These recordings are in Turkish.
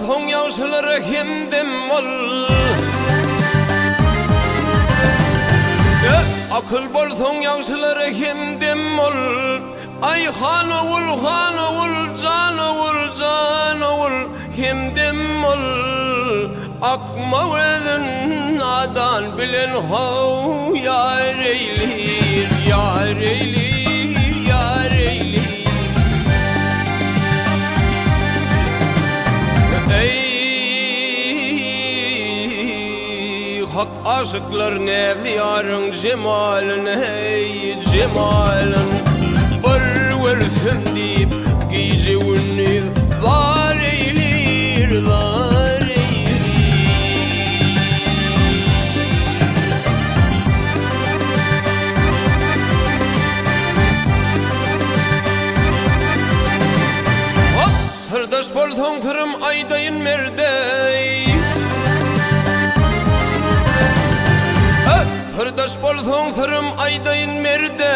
bolsoň ýagşylar hemdem ol. Akıl bolsoň ýagşylar hemdem ol. Ay han ol can ol hemdem ol. Akma özün nadan bilen haw ýar eýlir, ýar eýlir, ýar eýlir. Ey hak aşıklar nevliyarın cemalin, hey cemalin. Bir versin deyip giyeceğini zar eylir, zar eylir. Sırdaş bolsoň tırım aýdaýyn merdey. Sırdaş bolsoň tırım aýdaýyn merde.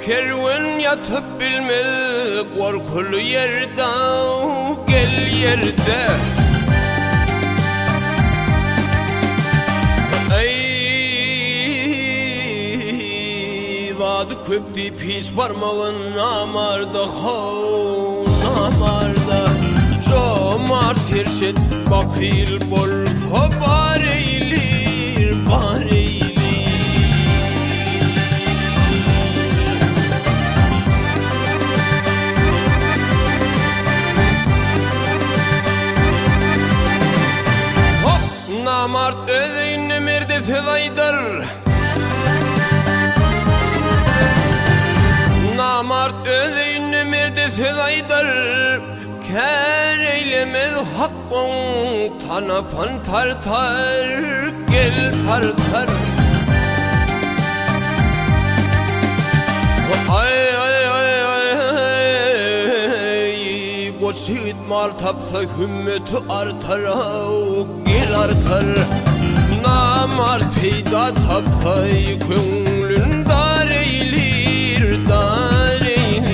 Kerwen yatıp bilmez gorkulu yerde, gel yerde. Ey zady köp diýip hiç barmagyn namarda, haw namarda. Jomart herşet bakyl bolsa bar eýlir, bar eýlir. Namart özüne merde fedaýdar. Namart özüne merde fedaýdar. Kär eylemez hakkın tanapan tartar, gel tartar. Ay ay ay ay goç yiğit mal tapsa hümmeti artar, gel artar. Namart peyda tapsa köңlün dar eylir, dar eylir.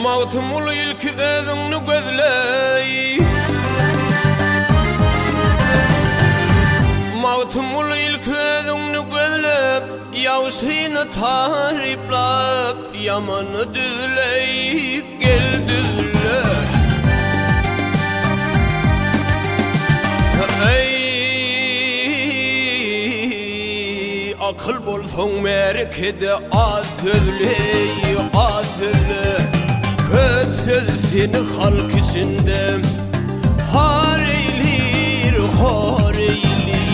Mağtumul ilki özüňni gözley. Mağtumul ilki özüňni gözlep, ýagşyny tariplap, ýamany düzley, gel düzle. Ey akıl bolsoň merkede az sözley, az sözle. Köp söz seni halk içinde har eylir, har eylir,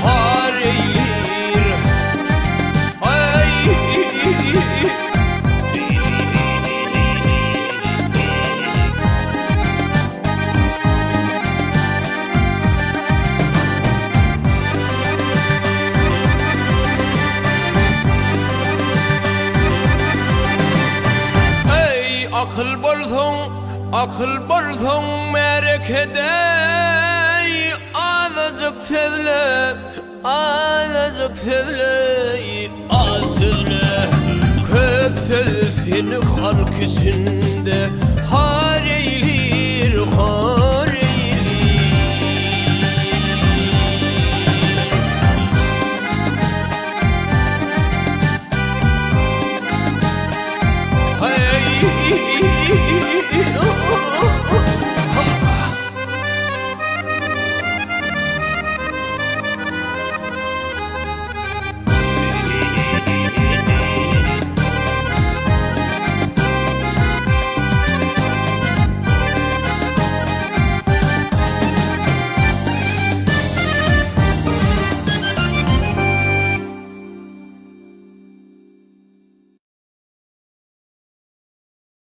har eylir. Ay akıl bolsoň merekede. Azıcık sözle, azıcık sözle, az sözle. Köp söz seni halk için